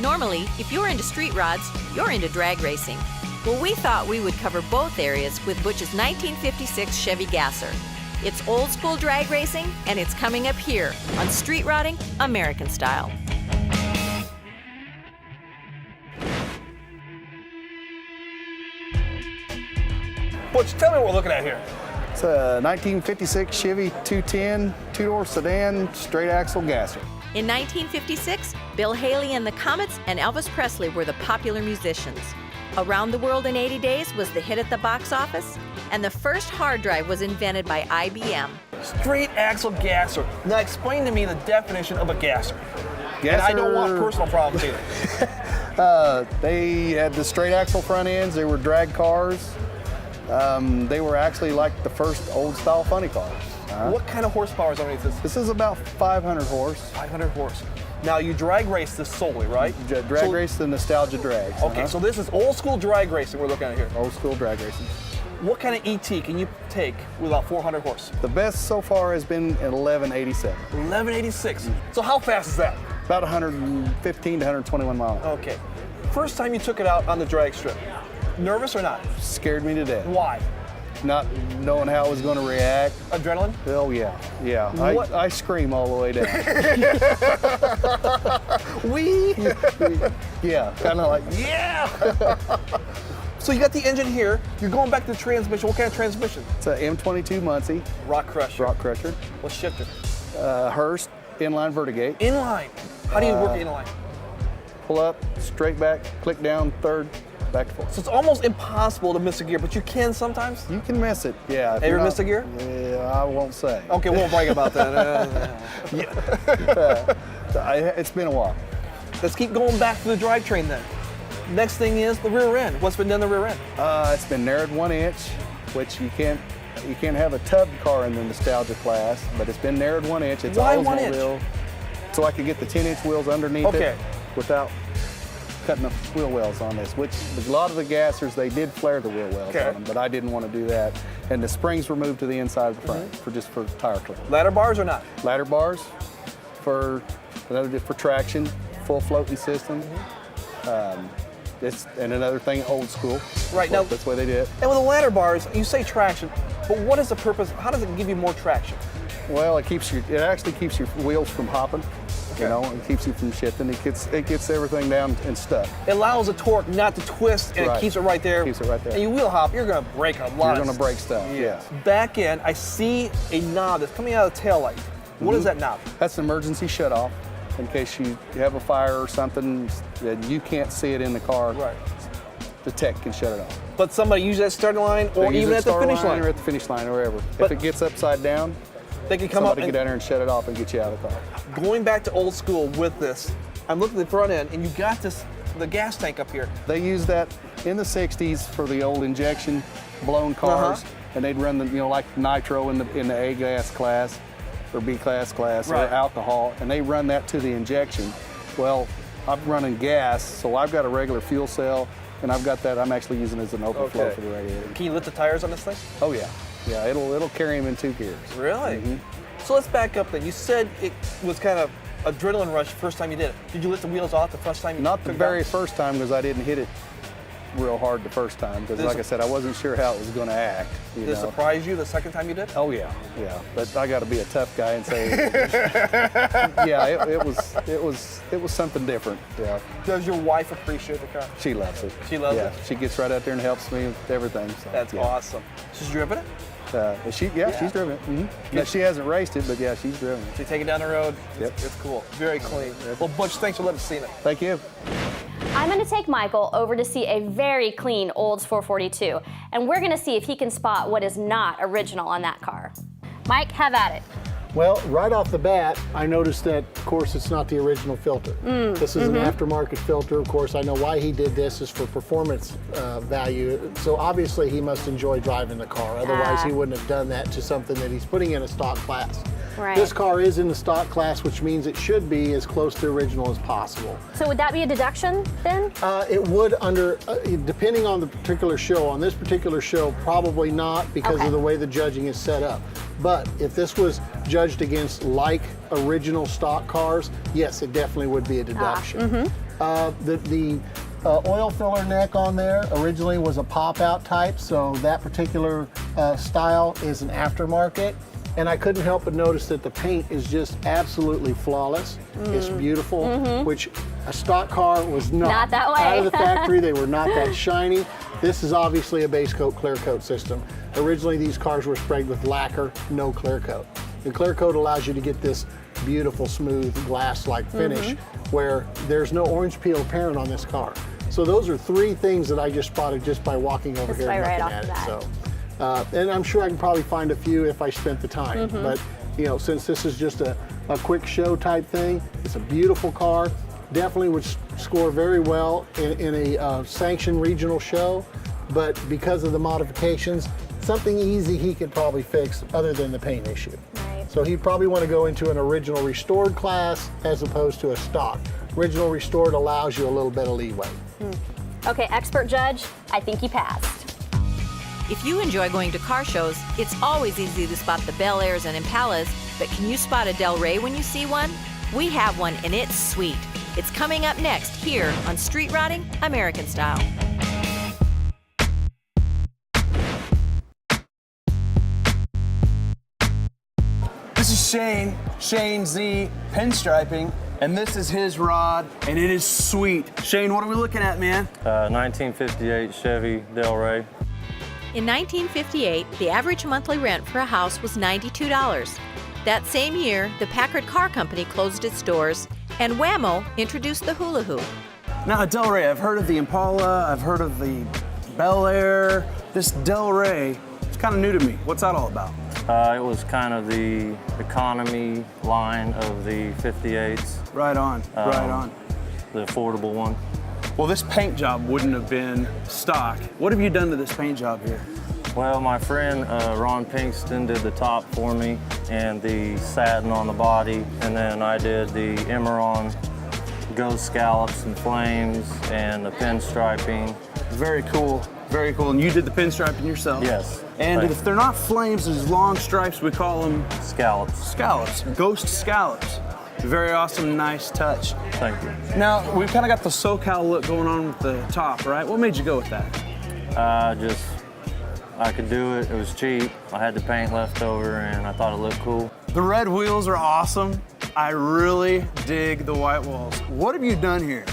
Normally, if you're into street rods, you're into drag racing. Well, we thought we would cover both areas with Butch's 1956 Chevy Gasser. It's old school drag racing, and it's coming up here on Street Rodding American Style. Butch, tell me what we're looking at here. It's a 1956 Chevy 210 two-door sedan straight axle gasser. In 1956, Bill Haley and the Comets and Elvis Presley were the popular musicians. Around the World in 80 Days was the hit at the box office, and the first hard drive was invented by IBM. Straight axle gasser. Now explain to me the definition of a gasser. And I don't want personal problems either. They had the straight axle front ends. They were drag cars. They were actually like the first old style funny cars. What kind of horsepower is underneath this? This is about 500 horse. 500 horse. Now you drag race this solely, right? Drag race the nostalgia drags. Okay, so this is old school drag racing we're looking at here. Old school drag racing. What kind of ET can you take with about 400 horse? The best so far has been at 1187. 1186. So how fast is that? About 115 to 121 miles. Okay. First time you took it out on the drag strip, nervous or not? Scared me to death. Why? Not knowing how it was going to react. Adrenaline? Oh yeah, yeah. I scream all the way down. Yeah, kind of like, yeah. So you got the engine here. You're going back to the transmission. What kind of transmission? It's a M22 Muncie. Rock Crusher. Rock Crusher. What shifter? Hurst inline vertigate. Inline. How do you work inline? Pull up, straight back, click down, third, back to fourth. So it's almost impossible to miss a gear, but you can sometimes? You can miss it, yeah. Have you ever missed a gear? Yeah, I won't say. Okay, we won't brag about that. It's been a while. Let's keep going back to the drivetrain then. Next thing is the rear end. What's been done to the rear end? It's been narrowed 1 inch, which you can't have a tub car in the nostalgia class, but it's been narrowed 1 inch. It's Why all 1 inch? wheel, so I could get the 10-inch wheels underneath it without cutting the wheel wells on this, which a lot of the gassers, they did flare the wheel wells on them, but I didn't want to do that. And the springs were moved to the inside of the front for tire clip. Ladder bars or not? Ladder bars for traction, full floating system. And another thing, old school. Right, now that's the way they did it. And with the ladder bars, you say traction, but what is the purpose? How does it give you more traction? Well, it actually keeps your wheels from hopping. You know, and keeps you from shifting. It gets everything down and stuck. It allows the torque not to twist, and it keeps it right there. Keeps it right there. And you wheel hop, you're going to break a lot. You're going to break stuff. Yeah. Back end, I see a knob that's coming out of the tail light. What is that knob? That's an emergency shutoff, in case you have a fire or something that you can't see it in the car. Right. The tech can shut it off. But somebody uses that starting line, or even at the finish line, or at the finish line, or wherever. If it gets upside down, they can come up and get down there and shut it off and get you out of the car. Going back to old school with this, I'm looking at the front end, and you got the gas tank up here. They used that in the 60s for the old injection blown cars, and they'd run the, like nitro in the A class or B class or alcohol, and they run that to the injection. Well, I'm running gas, so I've got a regular fuel cell, and I've got that. I'm actually using it as an overflow for the radiator. Can you lift the tires on this thing? Oh yeah. Yeah, it'll carry him in 2 gears. Really? So let's back up then. You said it was kind of adrenaline rush first time you did it. Did you lift the wheels off the first time you did it? Not the very first time, because I didn't hit it real hard the first time, because like I said, I wasn't sure how it was going to act. Did it surprise you the second time you did it? Oh yeah. But I got to be a tough guy and say, yeah, it was something different. Yeah. Does your wife appreciate the car? She loves it. She loves it? She gets right out there and helps me with everything. So, that's awesome. She's driven it? She's driven it. Now, she hasn't raced it, but yeah, she's driven it. So you take it down the road. Yep. It's cool. Very clean. Well, Butch, thanks for letting us see it. Thank you. I'm going to take Michael over to see a very clean Olds 442, and we're going to see if he can spot what is not original on that car. Mike, have at it. Well, right off the bat, I noticed that, of course, it's not the original filter. This is an aftermarket filter. Of course, I know why he did this is for performance value. So obviously, he must enjoy driving the car. Otherwise, he wouldn't have done that to something that he's putting in a stock class. Right. This car is in the stock class, which means it should be as close to original as possible. So would that be a deduction then? It would depending on the particular show. On this particular show, probably not because of the way the judging is set up. But if this was judged against like original stock cars, yes, it definitely would be a deduction. The oil filler neck on there originally was a pop-out type, so that particular style is an aftermarket. And I couldn't help but notice that the paint is just absolutely flawless. It's beautiful, which a stock car was not. Not that way. Out of the factory, they were not that shiny. This is obviously a base coat, clear coat system. Originally, these cars were sprayed with lacquer, no clear coat. The clear coat allows you to get this beautiful, smooth, glass-like finish where there's no orange peel apparent on this car. So those are 3 things that I just spotted just by walking over here and right looking off at the it. bat. So, and I'm sure I can probably find a few if I spent the time. But you know, since this is just a quick show type thing, it's a beautiful car. Definitely would score very well in a sanctioned regional show. But because of the modifications, something easy he could probably fix other than the paint issue. Right. So he'd probably want to go into an original restored class as opposed to a stock. Original restored allows you a little bit of leeway. Okay, expert judge, I think he passed. If you enjoy going to car shows, it's always easy to spot the Bel Airs and Impalas, but can you spot a Del Rey when you see one? We have one and it's sweet. It's coming up next here on Street Rotting American Style. This is Shane Z pinstriping, and this is his rod, and it is sweet. Shane, what are we looking at, man? 1958 Chevy Del Rey. In 1958, the average monthly rent for a house was $92. That same year, the Packard Car Company closed its doors, and Wham-O introduced the hula hoop. Now, a Del Rey, I've heard of the Impala, I've heard of the Bel Air. This Del Rey, it's kind of new to me. What's that all about? It was kind of the economy line of the 58s, Right on, right on. the affordable one. Well, this paint job wouldn't have been stock. What have you done to this paint job here? Well, my friend Ron Pinkston did the top for me and the satin on the body, and then I did the Emerald ghost scallops and flames and the pinstriping. Very cool, very cool. And you did the pinstriping yourself? Yes. And thank if they're not flames, there's long stripes, we call them Scallops. scallops, ghost scallops. Very awesome, nice touch. Thank you. Now, we've kind of got the SoCal look going on with the top, right? What made you go with that? I could do it. It was cheap. I had the paint left over, and I thought it looked cool. The red wheels are awesome. I really dig the white walls. What have you done here?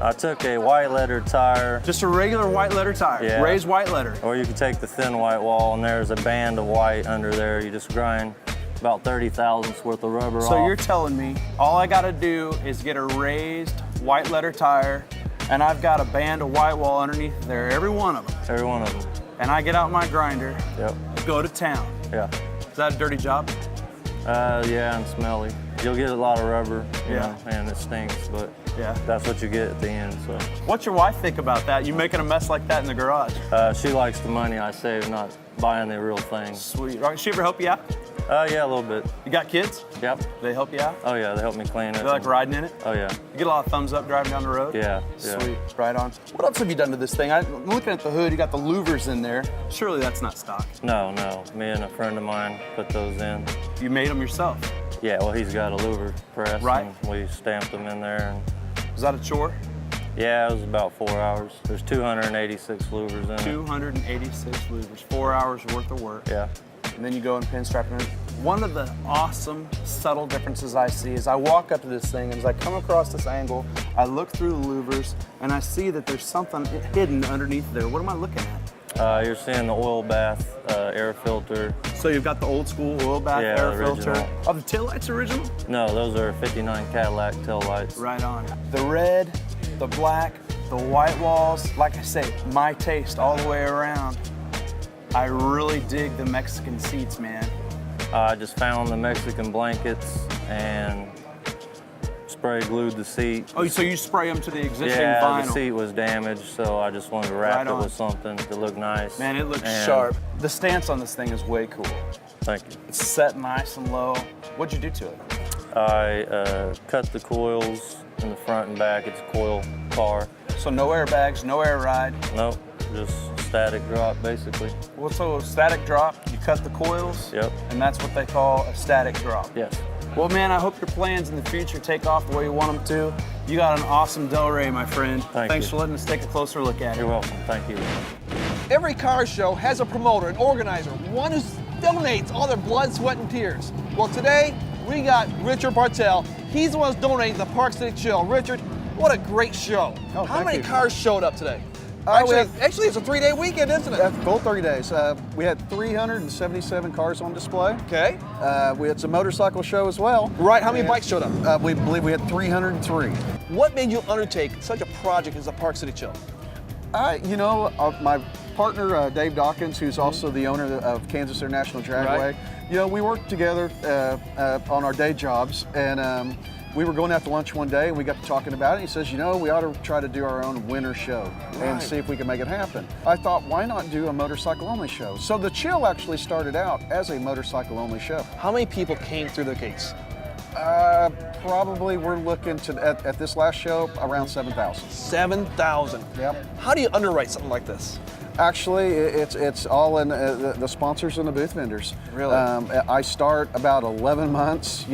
I took a white letter tire, Just a regular white letter tire, Yeah. raised white letter. or you could take the thin white wall, and there's a band of white under there. You just grind about 30 thousandths worth of rubber off. So you're telling me all I gotta do is get a raised white letter tire, and I've got a band of white wall underneath there, every one of them. Every one of them. And I get out my grinder, Yep. go to town. Yeah. Is that a dirty job? Yeah, and smelly. You'll get a lot of rubber, you Yeah. know, and it stinks, but Yeah. that's what you get at the end. So What's your wife think about that? You making a mess like that in the garage? she likes the money I save, not buying the real thing. Sweet. Right, she ever help you out? Yeah, a little bit. You got kids? Yep. They help you out? Oh yeah, they help me clean it. They like riding in it? Oh yeah. You get a lot of thumbs up driving down the road? Yeah. Yeah. Sweet. Right on. What else have you done to this thing? I'm looking at the hood. You got the louvers in there. Surely that's not stock. No. Me and a friend of mine put those in. You made them yourself. Yeah, well, he's got a louver press, Right. and we stamped them in there. And Was that a chore? yeah, it was about 4 hours. There's 286 louvers in it. 286 louvers. 4 hours worth of work. Yeah. And then you go and pinstripe it. One of the awesome, subtle differences I see is I walk up to this thing, and as I come across this angle, I look through the louvers, and I see that there's something hidden underneath there. What am I looking at? You're seeing the oil bath air filter. So you've got the old school oil bath Yeah, air original. filter. Are the taillights original? No, those are 59 Cadillac taillights. Right on. The red, the black, the white walls, like I say, my taste all the way around. I really dig the Mexican seats, man. I just found the Mexican blankets and spray glued the seat. Oh, so you spray them to the existing Yeah, vinyl. the seat was damaged, so I just wanted to wrap Right it on. with something to look nice. Man, it looks And sharp. The stance on this thing is way cool. Thank you. It's set nice and low. What'd you do to it? I cut the coils in the front and back. It's a coil car. So no airbags, no air ride. Nope, just static drop basically. Well, so static drop, you cut the coils. Yep. And that's what they call a static drop. Yes. Well, man, I hope your plans in the future take off the way you want them to. You got an awesome Delray, my friend. Thanks for letting us take a closer look at it. You're welcome. Thank you. Every car show has a promoter, an organizer, one who donates all their blood, sweat, and tears. Well, today we got Richard Bartell. He's the one who's donating the Park City Chill. Richard, what a great show. Oh, How thank many you. cars showed up today? We Actually, it's a 3-day weekend, isn't it? Both 30 days. We had 377 cars on display. Okay. It's a motorcycle show as well. Right, how many bikes showed up? We believe we had 303. What made you undertake such a project as the Park City Chill? My partner, Dave Dawkins, who's also the owner of Kansas International Dragway, we worked together on our day jobs, and we were going out to lunch one day and we got to talking about it. He says, we ought to try to do our own winter show and see if we can make it happen. I thought, why not do a motorcycle only show? So the Chill actually started out as a motorcycle only show. How many people came through the gates? Probably we're looking to, at this last show, around 7,000. 7,000. Yep. How do you underwrite something like this? Actually, it's all in the sponsors and the booth vendors. Really? I start about 11 months,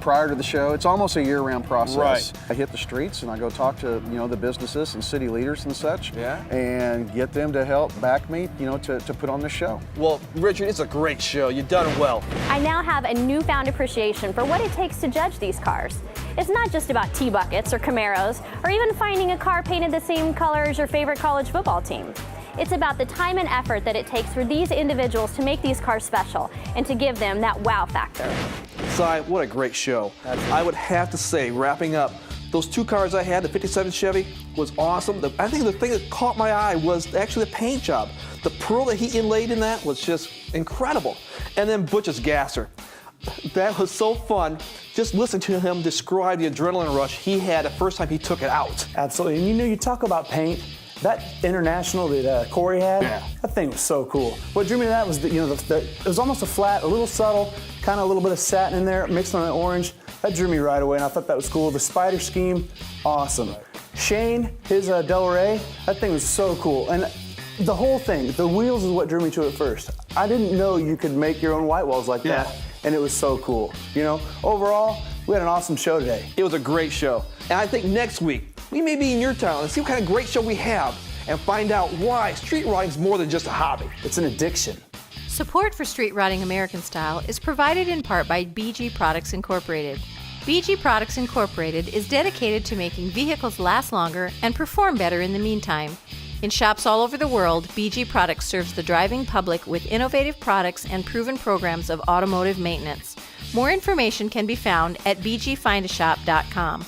prior to the show. It's almost a year-round process. Right. I hit the streets and I go talk to, the businesses and city leaders and such. Yeah. And get them to help back me, to put on the show. Well, Richard, it's a great show. You've done it well. I now have a newfound appreciation for what it takes to judge these cars. It's not just about T-buckets or Camaros, or even finding a car painted the same color as your favorite college football team. It's about the time and effort that it takes for these individuals to make these cars special and to give them that wow factor. Si, what a great show. I would have to say, wrapping up, those two cars I had, the 57 Chevy, was awesome. I think the thing that caught my eye was actually the paint job. The pearl that he inlaid in that was just incredible. And then Butch's gasser. That was so fun. Just listen to him describe the adrenaline rush he had the first time he took it out. Absolutely, and you talk about paint. That International that Corey had, that thing was so cool. What drew me to that was that it was almost a flat, a little subtle, kind of a little bit of satin in there, mixed on an orange. That drew me right away, and I thought that was cool. The spider scheme, awesome. Shane, his Delray, that thing was so cool. And the whole thing, the wheels is what drew me to it first. I didn't know you could make your own white walls like that, and it was so cool. Overall, we had an awesome show today. It was a great show. And I think next week, we may be in your town and see what kind of great show we have and find out why street riding is more than just a hobby. It's an addiction. Support for Street Riding American Style is provided in part by BG Products Incorporated. BG Products Incorporated is dedicated to making vehicles last longer and perform better in the meantime. In shops all over the world, BG Products serves the driving public with innovative products and proven programs of automotive maintenance. More information can be found at bgfindashop.com.